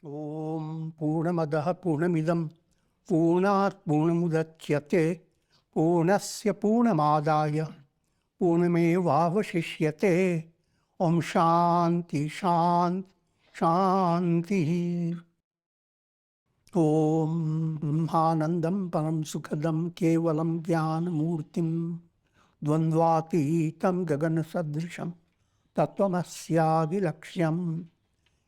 Om Purnamadaha Purnamidam Purnat Purnamudachyate Purnasya Purnamadaya Purnamevavashishyate. Om Shanti Shanti Shanti. Om Brahmanandam Param Sukhadam Kevalam Jnana Murtim Dvandvatitam Gagana Sadrisham Tattvamasyavi Lakshyam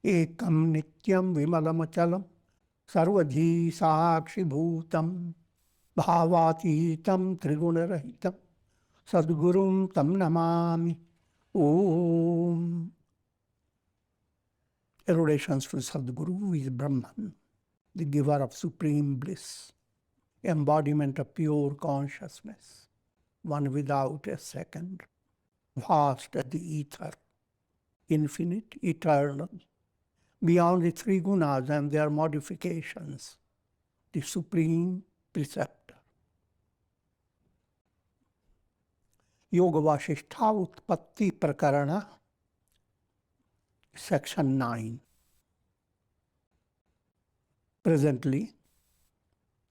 Ekam Nityam Vimalamachalam Sarvadhi Sakshi Bhutam Bhavatitam Trigunarahitam Sadgurum Tam Namami. Om. Erudations for Sadguru, who is Brahman, the giver of supreme bliss, embodiment of pure consciousness, one without a second, vast as the ether, infinite, eternal, beyond the three gunas and their modifications, the supreme preceptor. Yoga Vasistha Utpatti Prakarana, Section 9. Presently,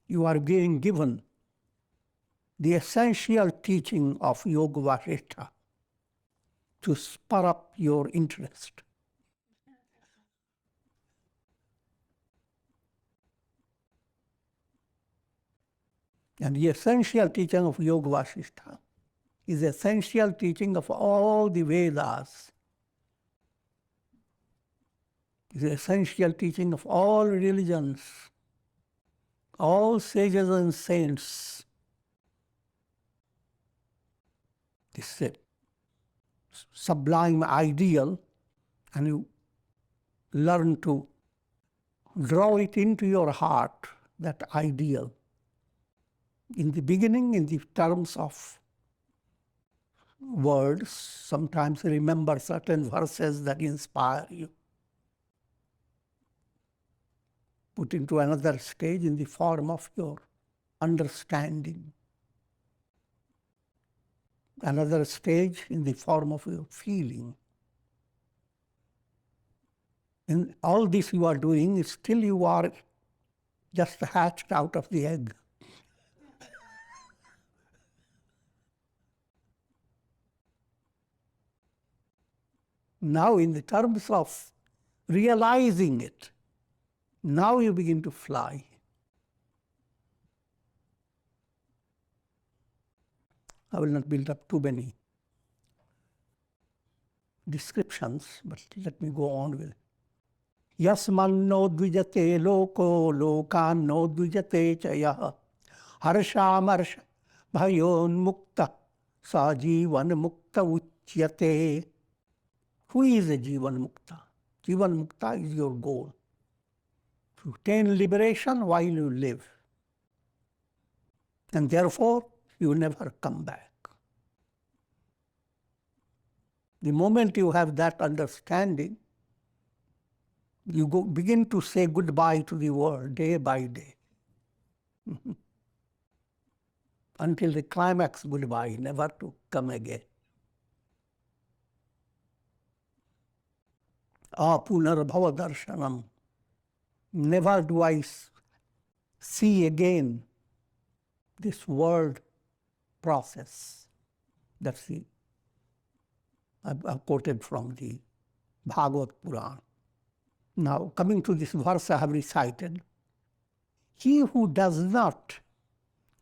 you are being given the essential teaching of Yoga Vasistha to spur up your interest. And the essential teaching of Yoga Vasistha is the essential teaching of all the Vedas. Is the essential teaching of all religions, all sages and saints. This is a sublime ideal, and you learn to draw it into your heart, that ideal. In the beginning, in the terms of words, sometimes remember certain verses that inspire you. Put into another stage in the form of your understanding. Another stage in the form of your feeling. And all this you are doing, still you are just hatched out of the egg. Now, in the terms of realizing it, now you begin to fly. I will not build up too many descriptions, but let me go on with it. Yasman no dvijate loko lokan no dvijate chaya harshamarsha bhayon mukta sa Jeevan Mukta uchyate. Who is a Jeevan Mukta? Jeevan Mukta is your goal. To attain liberation while you live. And therefore, you never come back. The moment you have that understanding, you begin to say goodbye to the world day by day. Until the climax goodbye, never to come again. Punarbhava darshanam. Never do I see again this world process. That's the, I've quoted from the Bhagavad Puran. Now, coming to this verse I have recited, he who does not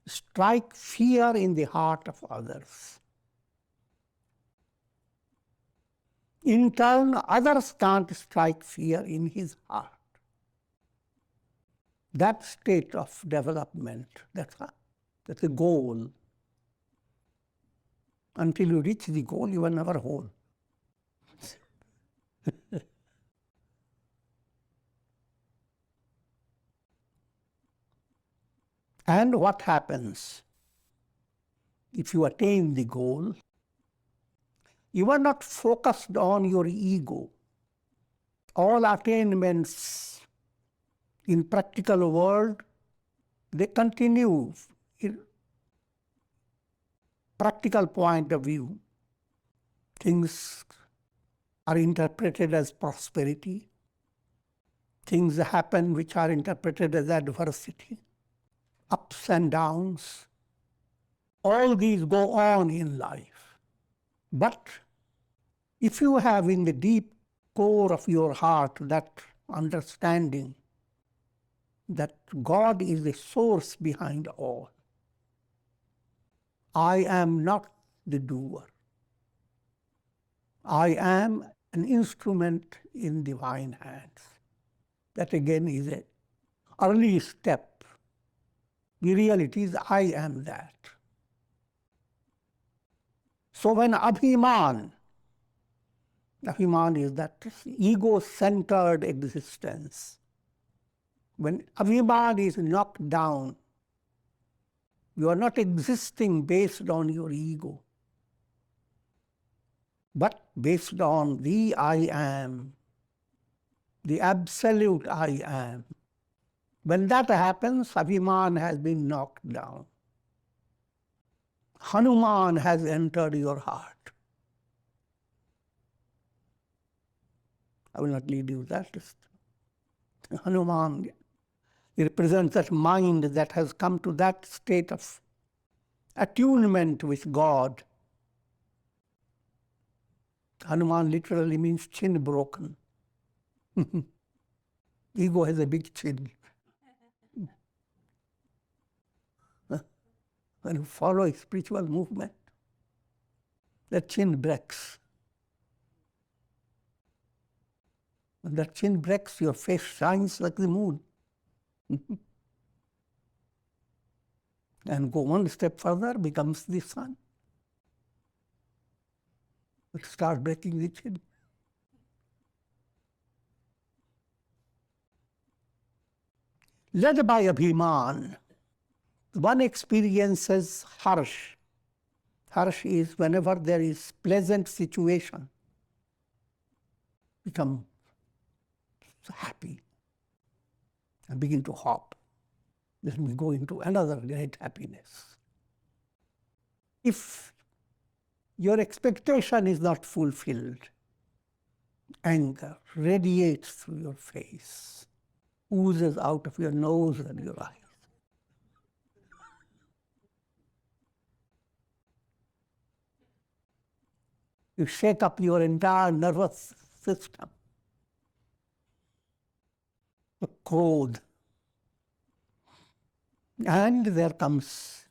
strike fear in the heart of others, in turn, others can't strike fear in his heart. That state of development, that's the goal. Until you reach the goal, you are never whole. And what happens? If you attain the goal, you are not focused on your ego. All attainments in practical world, they continue in practical point of view. Things are interpreted as prosperity. Things happen which are interpreted as adversity, ups and downs. All these go on in life. But if you have in the deep core of your heart that understanding that God is the source behind all, I am not the doer. I am an instrument in divine hands. That again is an early step. The reality is I am that. So when Abhiman is that ego-centered existence. When Abhiman is knocked down, you are not existing based on your ego, but based on the I am, the absolute I am. When that happens, Abhiman has been knocked down. Hanuman has entered your heart. I will not lead you that. Hanuman represents that mind that has come to that state of attunement with God. Hanuman literally means chin broken. Ego has a big chin. When you follow a spiritual movement, the chin breaks. When that chin breaks, your face shines like the moon. And go one step further, becomes the sun. But start breaking the chin. Led by Abhiman, one experiences harsh. Harsh is whenever there is pleasant situation, become happy and begin to hop. Then we go into another great happiness. If your expectation is not fulfilled, anger radiates through your face, oozes out of your nose and your eyes. You shake up your entire nervous system. The code. And there comes,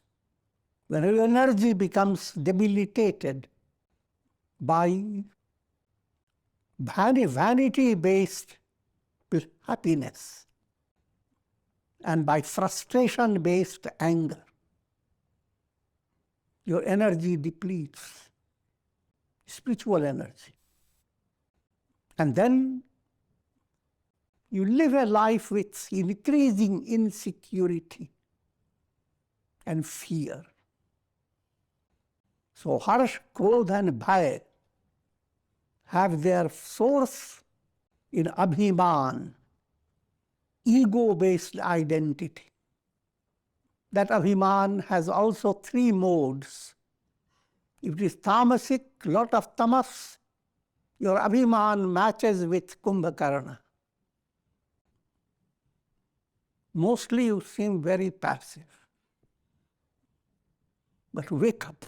when your energy becomes debilitated by vanity-based happiness and by frustration-based anger, your energy depletes, spiritual energy. And then you live a life with increasing insecurity and fear. So Harsh, Krodha and Bhaya have their source in Abhiman, ego-based identity. That Abhiman has also three modes. If it is Tamasic, lot of tamas, your Abhiman matches with Kumbhakarna. Mostly you seem very passive. But wake up.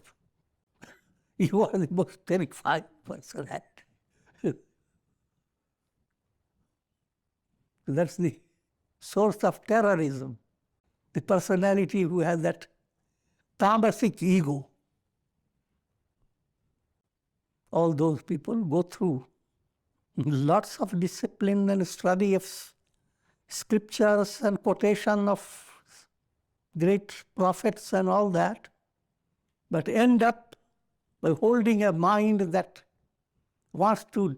You are the most terrifying person at. That's the source of terrorism. The personality who has that tamasic ego. All those people go through lots of discipline and study of scriptures and quotation of great prophets and all that, but end up by holding a mind that wants to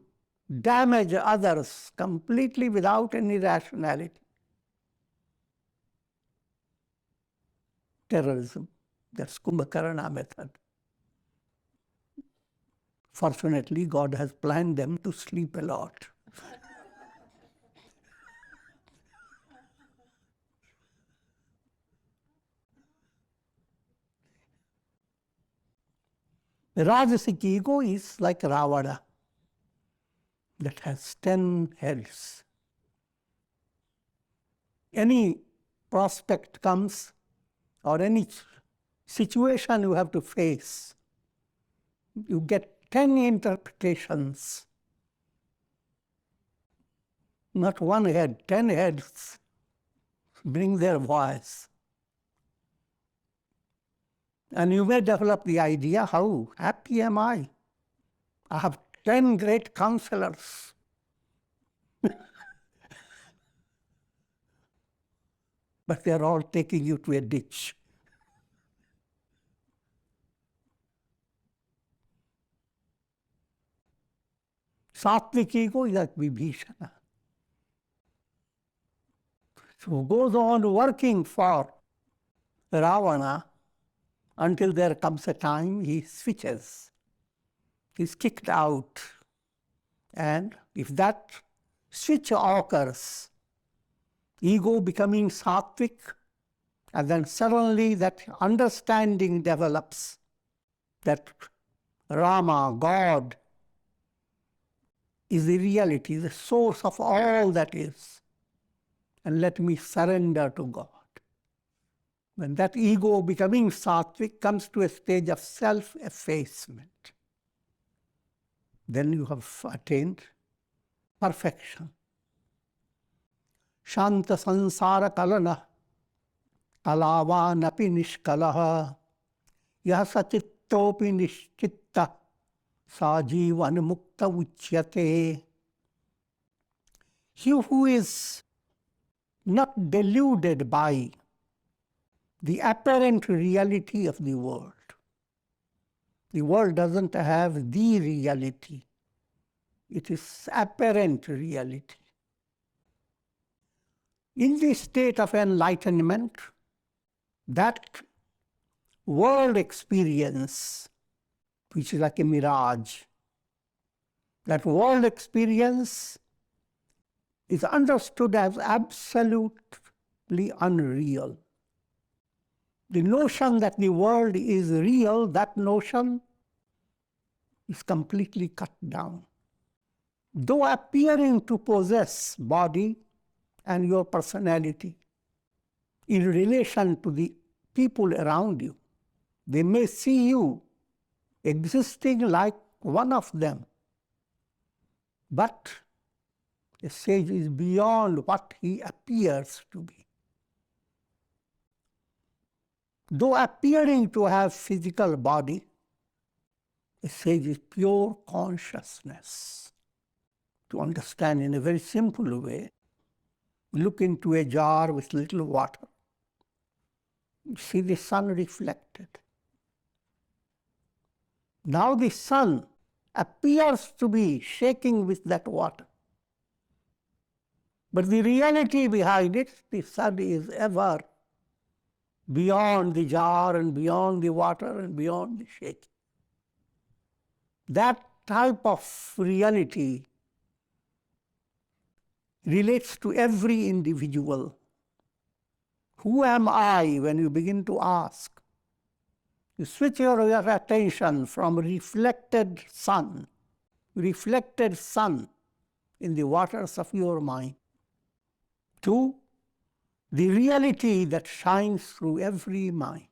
damage others completely without any rationality. Terrorism, that's Kumbhakarna method. Fortunately, God has planned them to sleep a lot. The Rajasic ego is like Ravana, that has 10 heads. any prospect comes or any situation you have to face, you get 10 interpretations. Not one head, 10 heads bring their voice. And you may develop the idea, how happy am I? I have 10 great counselors. But they're all taking you to a ditch. Sattvic ego is like Vibhishana. So goes on working for Ravana until there comes a time he switches. He's kicked out. And if that switch occurs, ego becoming sattvic, and then suddenly that understanding develops that Rama, God, is the reality, the source of all that is. And let me surrender to God. When that ego becoming sattvic comes to a stage of self-effacement, then you have attained perfection. Shanta sansara kalana kalavanapi nishkalaha yasachittopi nishchitta sa Jeevan Mukta uchyate. He who is not deluded by the apparent reality of the world. The world doesn't have the reality. It is apparent reality. In the state of enlightenment, that world experience, which is like a mirage, that world experience is understood as absolutely unreal. The notion that the world is real, that notion is completely cut down. Though appearing to possess body and your personality in relation to the people around you, they may see you existing like one of them. But a sage is beyond what he appears to be. Though appearing to have physical body, a sage is pure consciousness. To understand in a very simple way, look into a jar with little water. You see the sun reflected. Now the sun appears to be shaking with that water. But the reality behind it, the sun is ever beyond the jar and beyond the water and beyond the shaking. That type of reality relates to every individual. Who am I when you begin to ask? You switch your attention from reflected sun in the waters of your mind, to the reality that shines through every mind.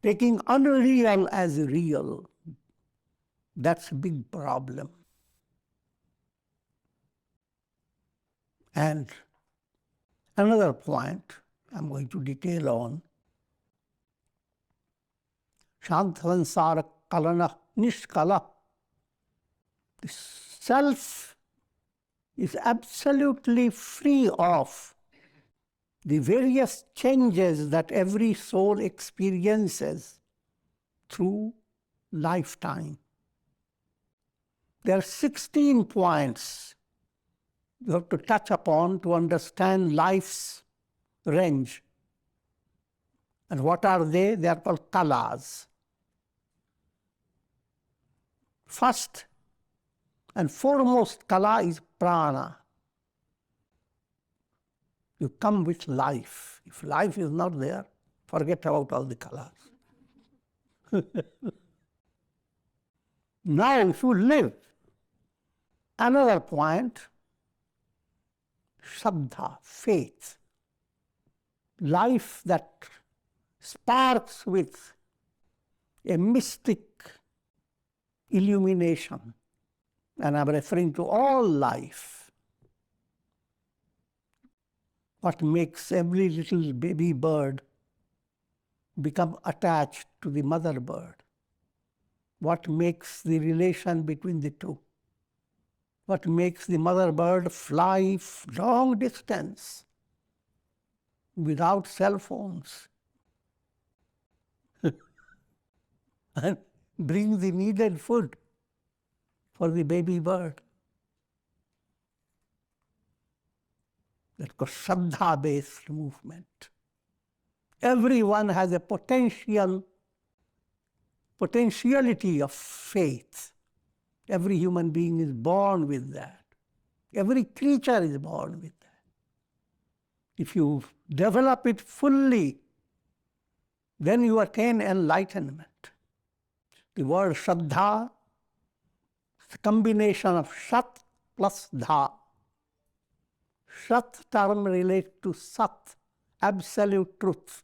Taking unreal as real, that's a big problem. And another point I'm going to detail on, Shantavansara Kalana Nishkala. The self is absolutely free of the various changes that every soul experiences through lifetime. There are 16 points you have to touch upon to understand life's range. And what are they? They are called kalas. First and foremost kala is prana. You come with life. If life is not there, forget about all the kalas. Now if you live, another point, Shraddha, faith, life that sparks with a mystic illumination. And I'm referring to all life. What makes every little baby bird become attached to the mother bird? What makes the relation between the two? What makes the mother bird fly long distance without cell phones and bring the needed food for the baby bird? That's called Shraddha-based movement. Everyone has a potentiality of faith. Every human being is born with that. Every creature is born with that. If you develop it fully, then you attain enlightenment. The word Shraddha is a combination of Shat plus Dha. Shat term relates to Sat, absolute truth.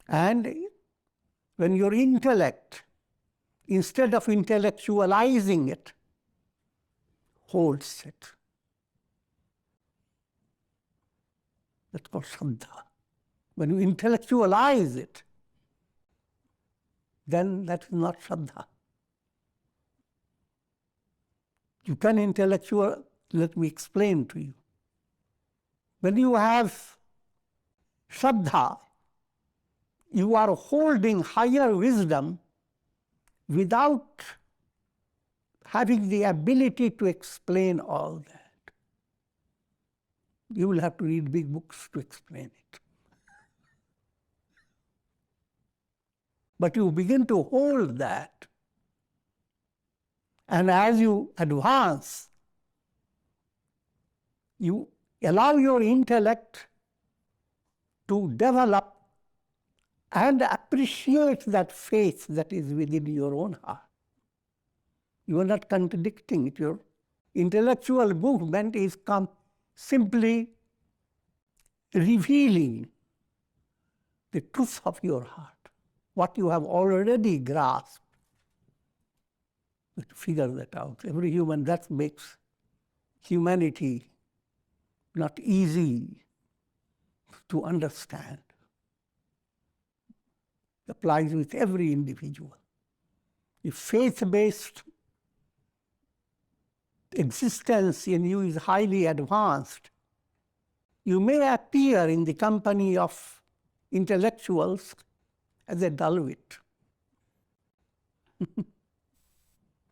And when your intellect, instead of intellectualizing it, holds it, that's called Shraddha. When you intellectualize it, then that is not Shraddha. You can let me explain to you. When you have Shraddha, you are holding higher wisdom without having the ability to explain all that. You will have to read big books to explain it. But you begin to hold that. And as you advance, you allow your intellect to develop and appreciate that faith that is within your own heart. You are not contradicting it. Your intellectual movement is simply revealing the truth of your heart, what you have already grasped. To figure that out. Every human, that makes humanity not easy to understand. It applies with every individual. If faith-based existence in you is highly advanced, you may appear in the company of intellectuals as a dullwit.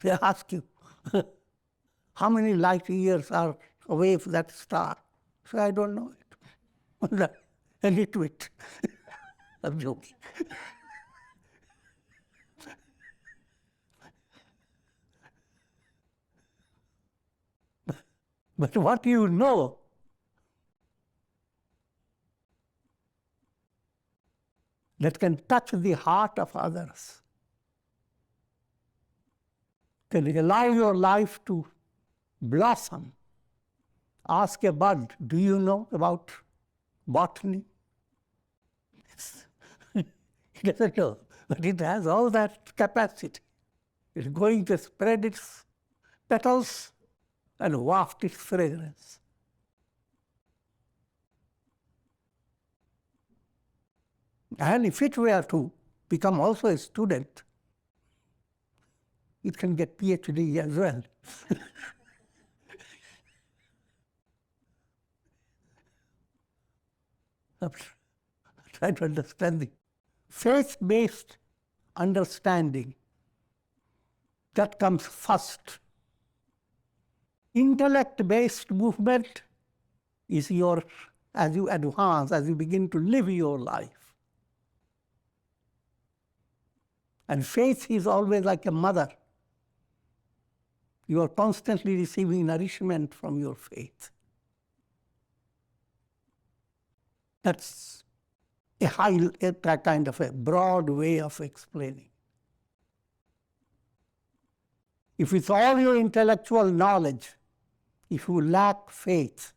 They ask you, how many light years are away from that star? So I don't know it. A nitwit. I'm joking. But what you know that can touch the heart of others, can allow your life to blossom. Ask a bud, do you know about botany? It doesn't know, but it has all that capacity. It's going to spread its petals and waft its fragrance. And if it were to become also a student, it can get PhD as well. I'm trying to understand the faith-based understanding. That comes first. Intellect-based movement is your, as you advance, as you begin to live your life. And faith is always like a mother. You are constantly receiving nourishment from your faith. That's a kind of a broad way of explaining. If with all your intellectual knowledge, If you lack faith,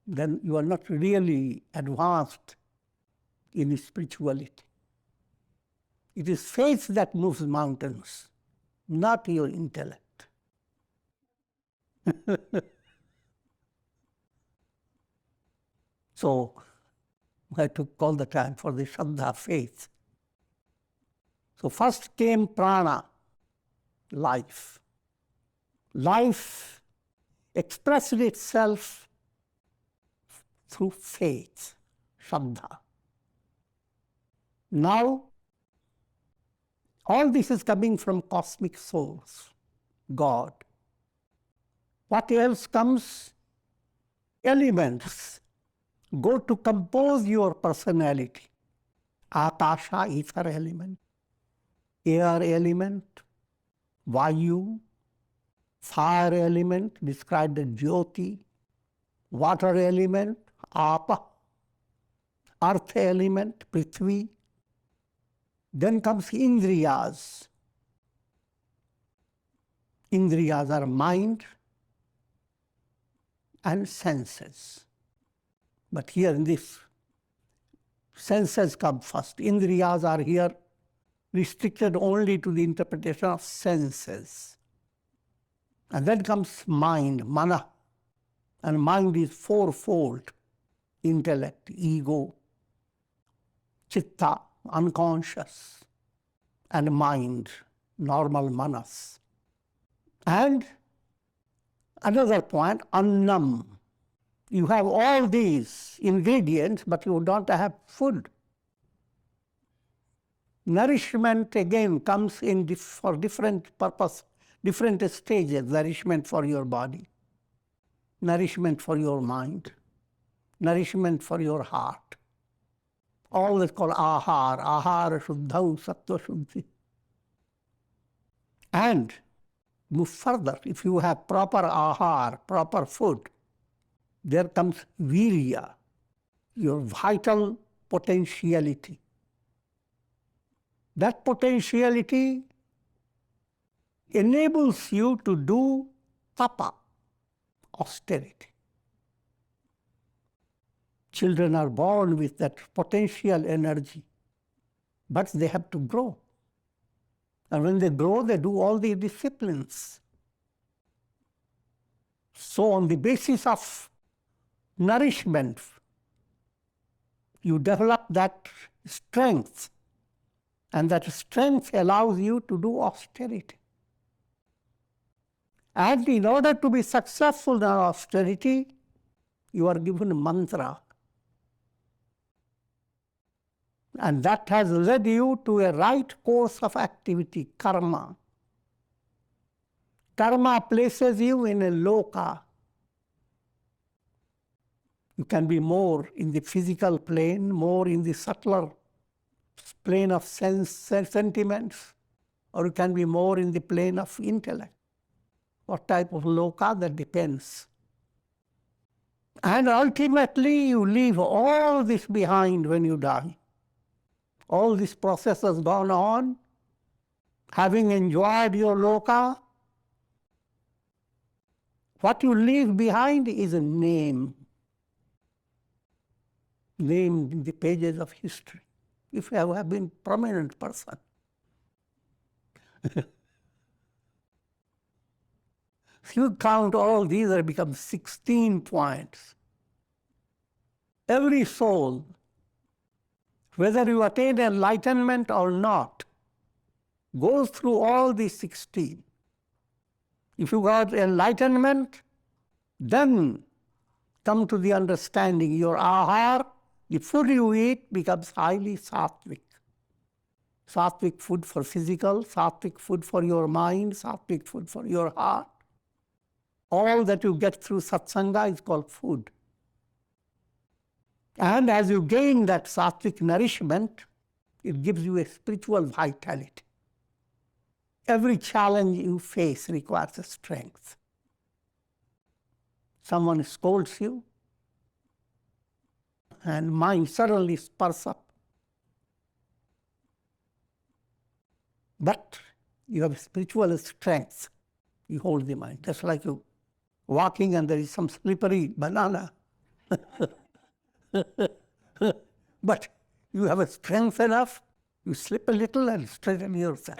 then you are not really advanced in spirituality. It is faith that moves mountains, not your intellect. So I took all the time for the Shraddha, faith. So first came prana, life. Life expressed itself through faith, Shraddha. Now, all this is coming from cosmic source, God. What else comes? Elements go to compose your personality. Akasha, ether element, air element, Vayu, fire element, described as Jyoti, water element, Apa, earth element, Prithvi. Then comes Indriyas. Indriyas are mind and senses. But here in this, senses come first. Indriyas are here restricted only to the interpretation of senses. And then comes mind, mana. And mind is fourfold: intellect, ego, chitta, unconscious, and mind, normal manas. And another point, annam. You have all these ingredients, but you don't have food. Nourishment again comes in for different purpose, different stages. Nourishment for your body, nourishment for your mind, nourishment for your heart. All is called ahar, ahara shuddhau sattva shuddhi. And move further. If you have proper ahar, proper food, there comes virya, your vital potentiality. That potentiality enables you to do tapa, austerity. Children are born with that potential energy, but they have to grow. And when they grow, they do all the disciplines. So on the basis of nourishment, you develop that strength, and that strength allows you to do austerity. And in order to be successful in austerity, you are given a mantra. And that has led you to a right course of activity, karma. Karma places you in a loka. You can be more in the physical plane, more in the subtler plane of sentiments, or you can be more in the plane of intellect. What type of loka, that depends. And ultimately, you leave all this behind when you die. All this process has gone on, having enjoyed your loka. What you leave behind is a name, named in the pages of history, if you have been a prominent person. If you count all these, there become 16 points. Every soul, whether you attain enlightenment or not, goes through all these 16. If you got enlightenment, then come to the understanding. Your ahar, the food you eat, becomes highly sattvic. Sattvic food for physical, sattvic food for your mind, sattvic food for your heart. All that you get through satsanga is called food. And as you gain that sattvic nourishment, it gives you a spiritual vitality. Every challenge you face requires a strength. Someone scolds you, and mind suddenly spurs up. But you have spiritual strength. You hold the mind. Just like you walking and there is some slippery banana. But you have a strength enough, you slip a little and straighten yourself.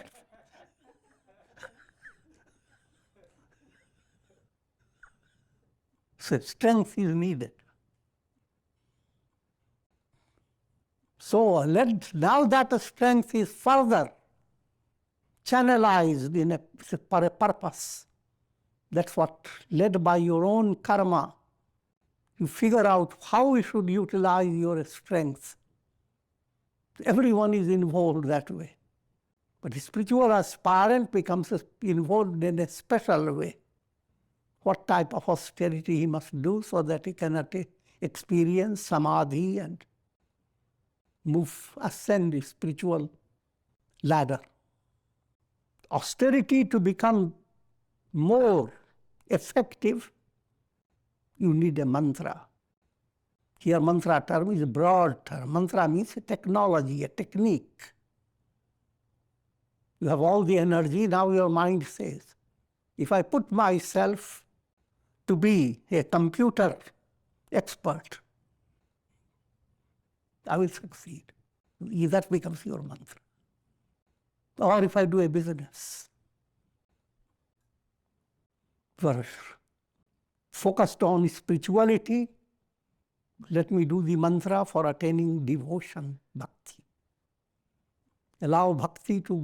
So strength is needed. So now that the strength is further channelized for a purpose, that's what, led by your own karma, you figure out how you should utilize your strength. Everyone is involved that way. But the spiritual aspirant becomes involved in a special way. What type of austerity he must do so that he can experience samadhi and ascend the spiritual ladder. Austerity, to become more effective, you need a mantra. Here mantra term is a broad term. Mantra means a technology, a technique. You have all the energy, now your mind says, if I put myself to be a computer expert, I will succeed. That becomes your mantra. Or if I do a business, focused on spirituality, let me do the mantra for attaining devotion, bhakti. Allow bhakti to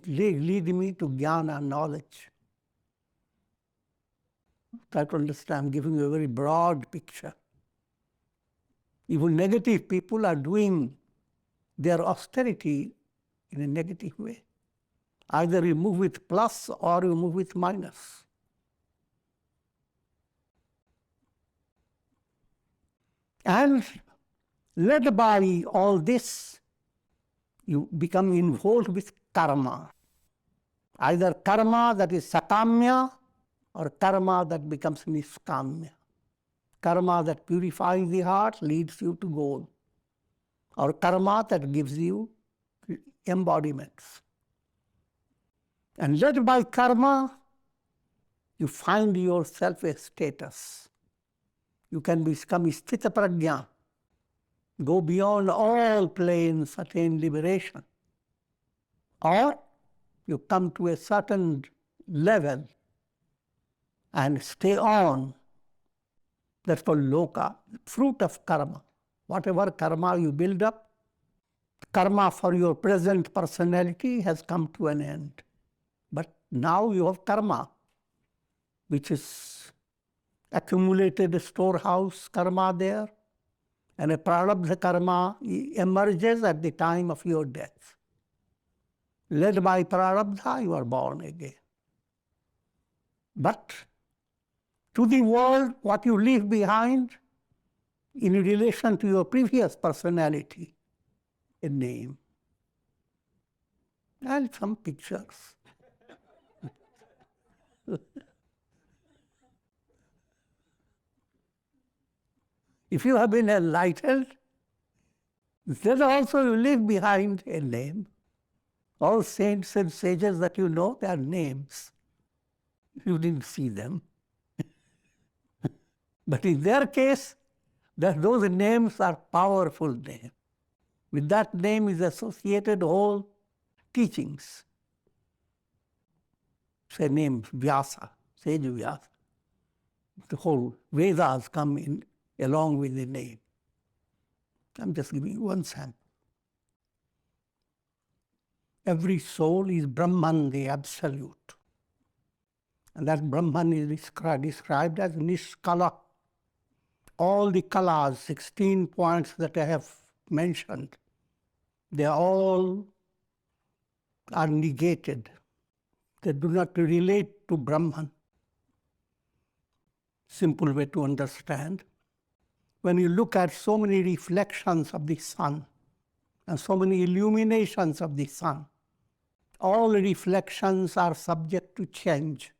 lead me to jnana, knowledge. Try to understand, I'm giving you a very broad picture. Even negative people are doing their austerity in a negative way. Either you move with plus or you move with minus. And led by all this, you become involved with karma. Either karma that is sakamya or karma that becomes niskamya. Karma that purifies the heart leads you to goal. Or karma that gives you embodiments. And led by karma, you find yourself a status. You can become sthita prajna, go beyond all planes, attain liberation. Or you come to a certain level and stay on. That's called loka, fruit of karma. Whatever karma you build up, karma for your present personality has come to an end. But now you have karma, which is accumulated storehouse karma there, and a prarabdha karma emerges at the time of your death. Led by prarabdha, you are born again. But to the world, what you leave behind in relation to your previous personality, a name and some pictures. If you have been enlightened, then also you leave behind a name. All saints and sages that you know, they are names. You didn't see them. But in their case, those names are powerful names. With that name is associated whole teachings. Say name Vyasa, sage Vyasa. The whole Vedas come in along with the name. I'm just giving you one sample. Every soul is Brahman, the Absolute. And that Brahman is described as Niskala. All the kalas, 16 points that I have mentioned, they all are negated. They do not relate to Brahman. Simple way to understand. When you look at so many reflections of the sun and so many illuminations of the sun, all reflections are subject to change,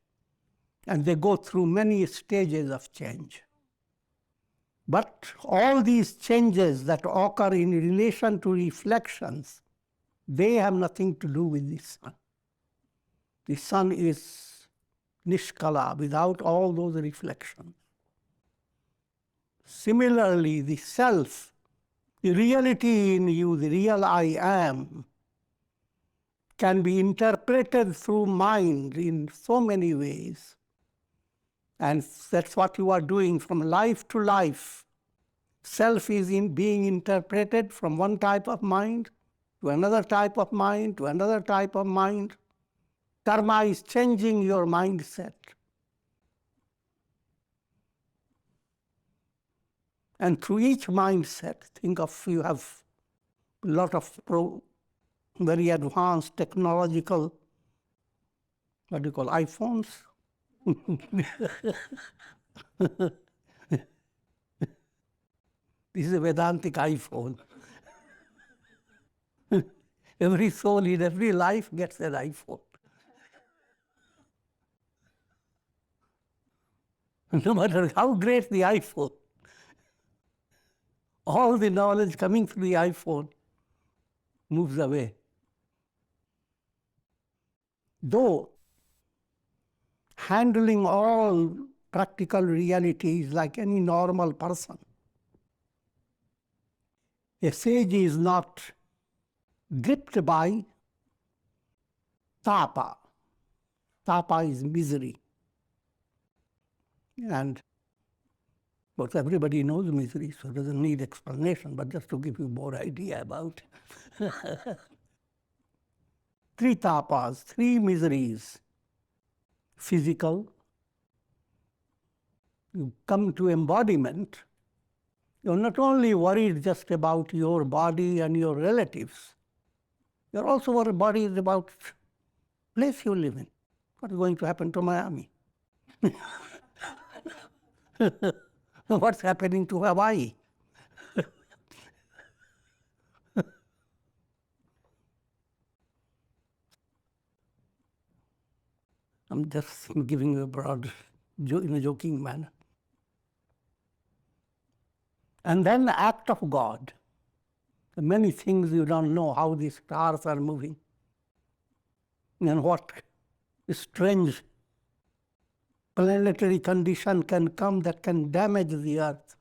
and they go through many stages of change. But all these changes that occur in relation to reflections, they have nothing to do with the sun. The sun is nishkala, without all those reflections. Similarly, the self, the reality in you, the real I am, can be interpreted through mind in so many ways. And that's what you are doing from life to life. Self is being interpreted from one type of mind to another type of mind to another type of mind. Karma is changing your mindset. And through each mindset, think of you have a lot of very advanced technological, what do you call, iPhones? This is a Vedantic iPhone. Every soul in every life gets an iPhone. No matter how great the iPhone, all the knowledge coming through the iPhone moves away. Though handling all practical realities like any normal person, a sage is not gripped by tapa. Tapa is misery. And but everybody knows misery, so it doesn't need explanation, but just to give you more idea about it. Three tapas, three miseries. Physical, you come to embodiment, you're not only worried just about your body and your relatives, you're also worried about the place you live in. What is going to happen to Miami? What's happening to Hawaii? I'm just giving you a broad, in a joking manner. And then the act of God. Many things you don't know, how the stars are moving, and what strange planetary condition can come that can damage the earth.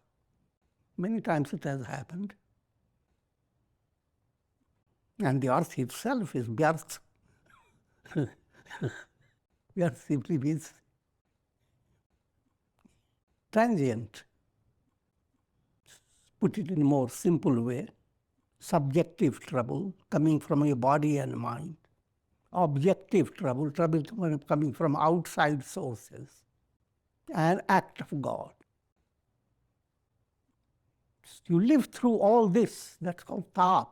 Many times it has happened. And the earth itself is Vyarth. Vyarth simply means transient. Put it in a more simple way, subjective trouble coming from your body and mind. Objective trouble coming from outside sources. An act of God. You live through all this, that's called tap.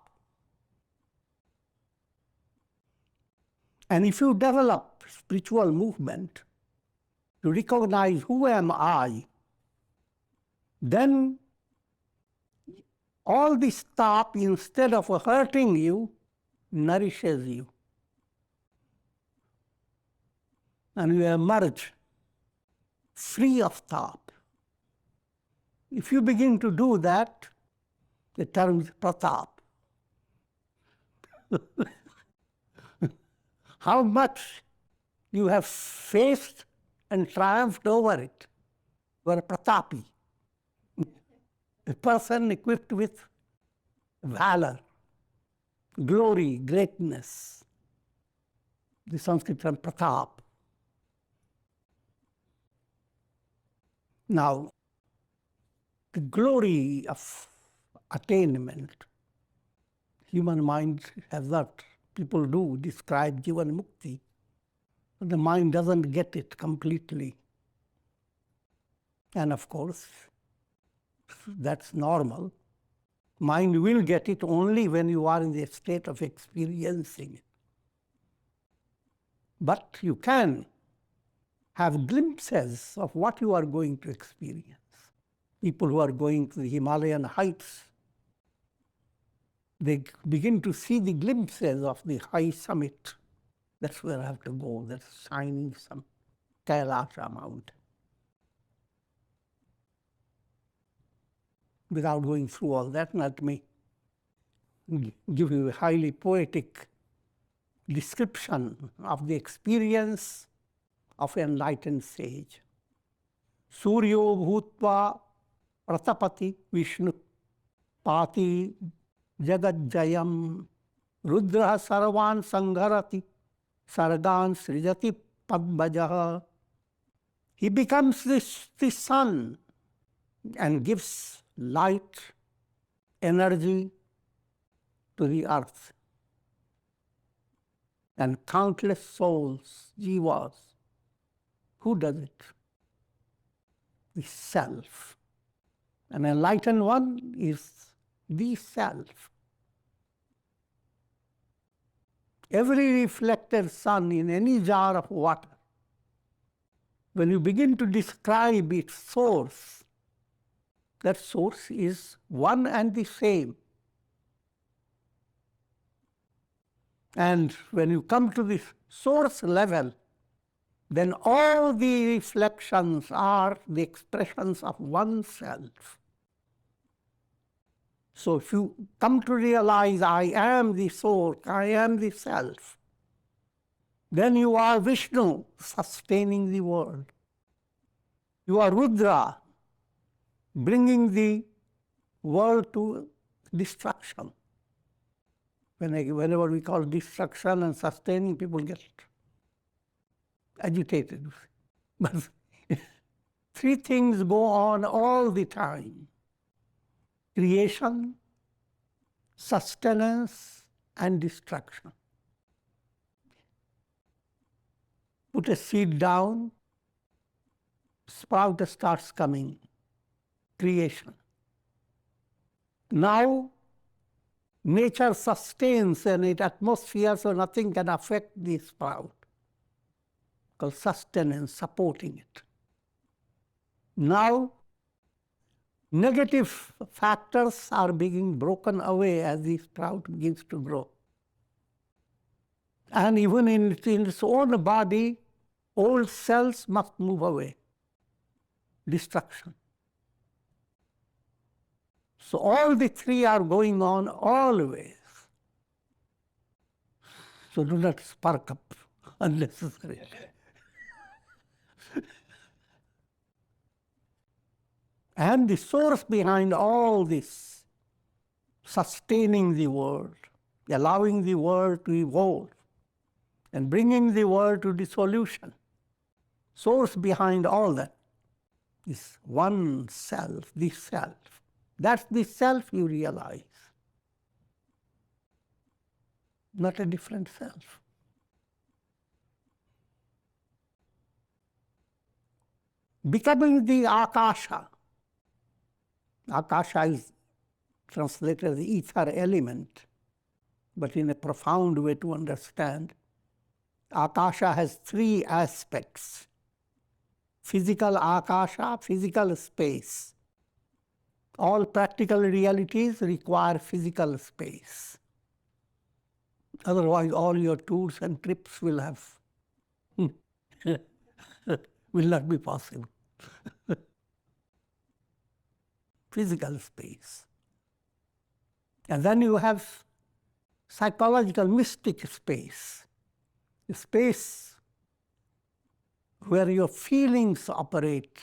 And if you develop spiritual movement to recognize who am I, then all this tap, instead of hurting you, nourishes you. And you emerge free of tap. If you begin to do that, the term is pratap. How much you have faced and triumphed over it. You are a pratapi. A person equipped with valor, glory, greatness. The Sanskrit term pratap. Now, the glory of attainment, human mind has not, people do describe Jeevan Mukti, but the mind doesn't get it completely. And of course, that's normal. Mind will get it only when you are in the state of experiencing it. But you can have glimpses of what you are going to experience. People who are going to the Himalayan heights, they begin to see the glimpses of the high summit. That's where I have to go. That's shining some Kailasha Mount. Without going through all that, let me give you a highly poetic description of the experience of enlightened sage. Suryo bhutva pratapati Vishnu pati jagadjayam rudra sarvan sangharati sargan srijati padmajaha. He becomes the sun and gives light, energy to the earth. And countless souls, jivas, who does it? The self. An enlightened one is the self. Every reflected sun in any jar of water, when you begin to describe its source, that source is one and the same. And when you come to the source level, then all the reflections are the expressions of oneself. So if you come to realize, I am the soul, I am the self, then you are Vishnu, sustaining the world. You are Rudra, bringing the world to destruction. Whenever we call destruction and sustaining, people get agitated. But three things go on all the time: creation, sustenance, and destruction. Put a seed down, sprout starts coming. Creation. Now, nature sustains an atmosphere so nothing can affect the sprout. Called sustenance, supporting it. Now, negative factors are being broken away as the sprout begins to grow. And even in its own body, old cells must move away. Destruction. So all the three are going on always. So do not spark up unnecessarily. And the source behind all this, sustaining the world, allowing the world to evolve, and bringing the world to dissolution, source behind all that is one self, the self. That's the self you realize, not a different self. Becoming the Akasha. Akasha is translated as the ether element, but in a profound way to understand, Akasha has three aspects. Physical Akasha, physical space. All practical realities require physical space. Otherwise, all your tours and trips will not be possible. Physical space. And then you have psychological, mystic space. A space where your feelings operate.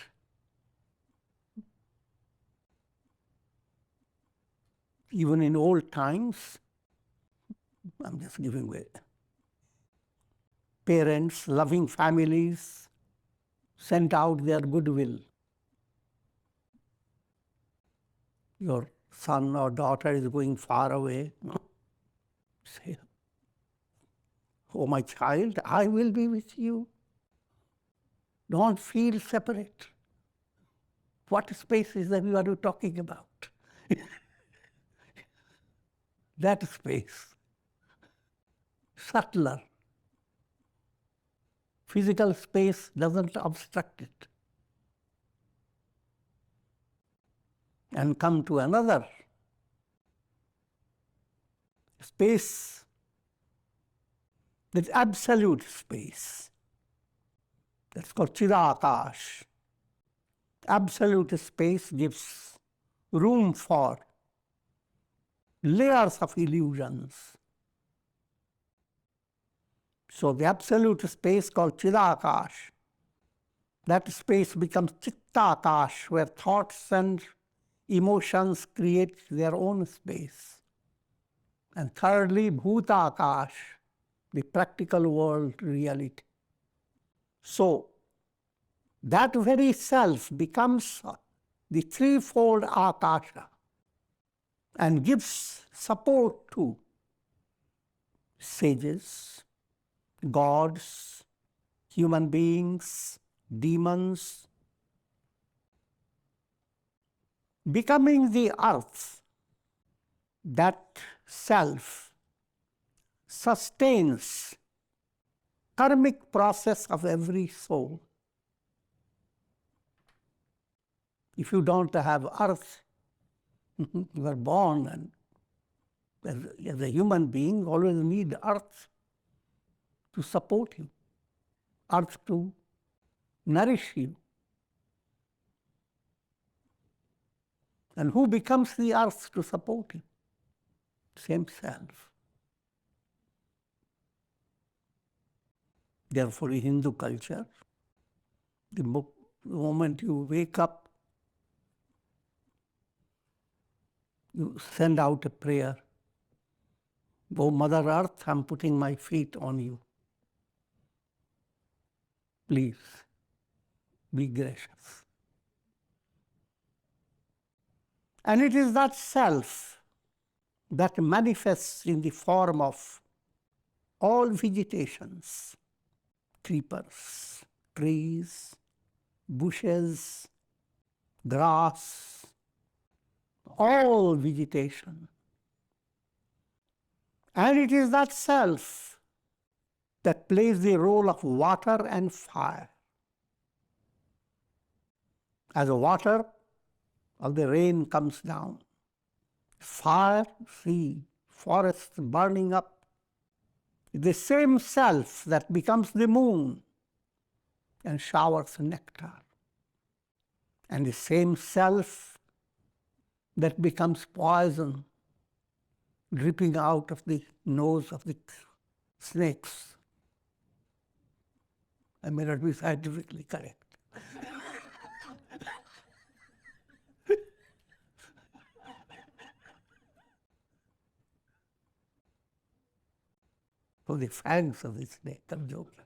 Even in old times, I'm just giving away. Parents, loving families, sent out their goodwill. Your son or daughter is going far away. Say, oh, my child, I will be with you. Don't feel separate. What space is that you are talking about? That space, subtler. Physical space doesn't obstruct it. And come to another space, that absolute space. That's called Chidakash. Absolute space gives room for layers of illusions. So the absolute space called Chidakash That space becomes Chitta-akash, where thoughts and emotions create their own space. And thirdly, Bhuta-akash, the practical world reality. So, that very self becomes the threefold Akasha and gives support to sages, gods, human beings, demons, becoming the earth. That self sustains karmic process of every soul. If you don't have earth, you are born and as a human being, always need earth to support you, earth to nourish you. And who becomes the earth to support you? Same self. Therefore, in Hindu culture, the moment you wake up, you send out a prayer. Oh, Mother Earth, I'm putting my feet on you. Please, be gracious. And it is that self that manifests in the form of all vegetations, creepers, trees, bushes, grass, all vegetation. And it is that self that plays the role of water and fire. As the water of the rain comes down, fire, see, forests burning up, the same self that becomes the moon and showers nectar, and the same self that becomes poison dripping out of the nose of the snakes. I may not be scientifically correct. For the fangs of the snake, I'm joking.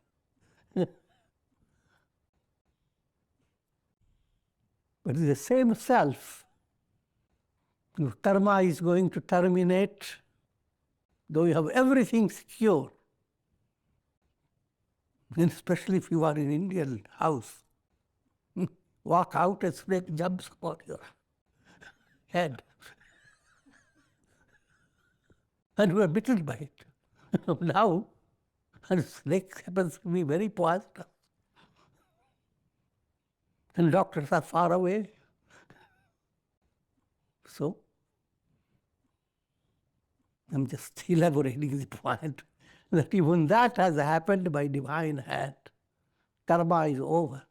But the same self, if karma is going to terminate, though you have everything secure, and especially if you are in an Indian house, walk out, a snake jumps upon your head. And you are bitten by it. Now, a snake happens to be very poisonous. And doctors are far away. So, I'm just elaborating the point that even that has happened by divine hand. Karma is over.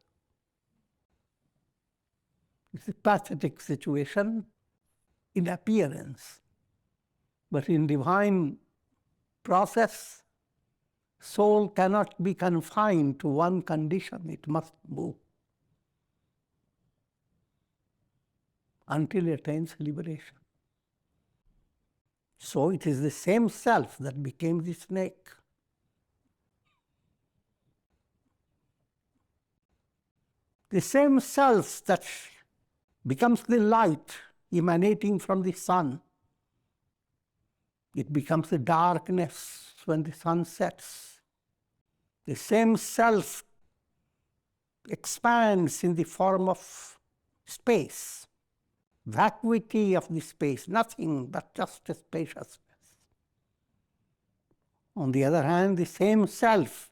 It's a pathetic situation in appearance. But in divine process, soul cannot be confined to one condition. It must move until it attains liberation. So it is the same self that became the snake. The same self that becomes the light emanating from the sun. It becomes the darkness when the sun sets. The same self expands in the form of space, vacuity of the space, nothing but just a spaciousness. On the other hand, the same self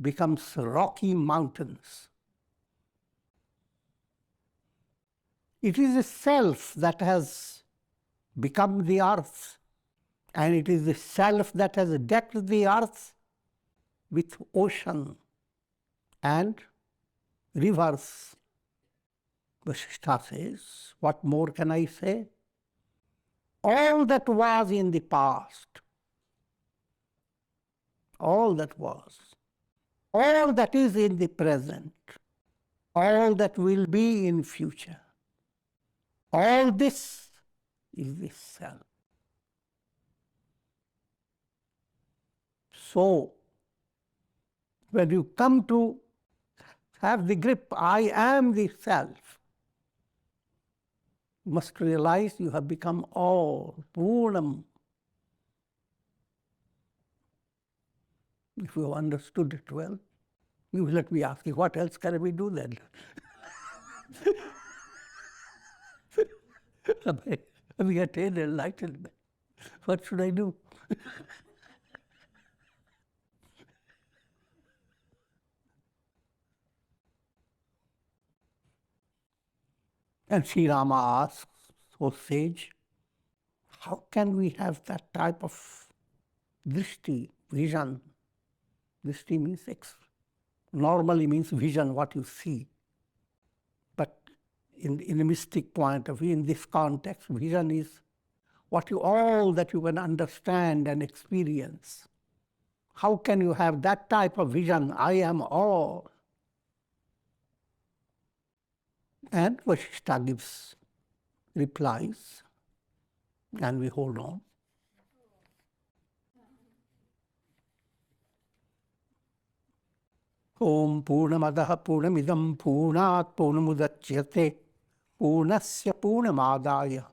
becomes rocky mountains. It is the self that has become the earth, and it is the self that has decked the earth with ocean and rivers. Vasistha says, what more can I say? All that was in the past, all that was, all that is in the present, all that will be in future. All this is this self. So, when you come to have the grip, I am the self, you must realize you have become all, Purnam. If you have understood it well, you will let me ask you, what else can we do then? We attain enlightenment. What should I do? And Sri Rama asks, O sage, how can we have that type of drishti, vision? Drishti means normally means vision, what you see. But in a mystic point of view, in this context, vision is all that you can understand and experience. How can you have that type of vision? I am all. And Vasistha gives replies, and we hold on. Om Purnamadaha Purnamidam Purnat Purnamudachyate Purnasya Purnamadaya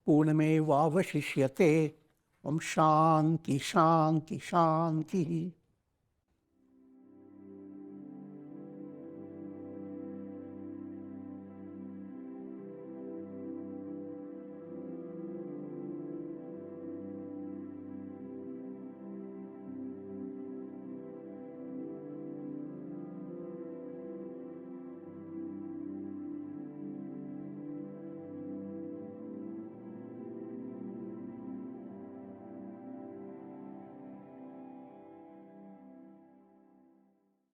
Purnameva Vasishyate. Om Shanti Shanti Shanti.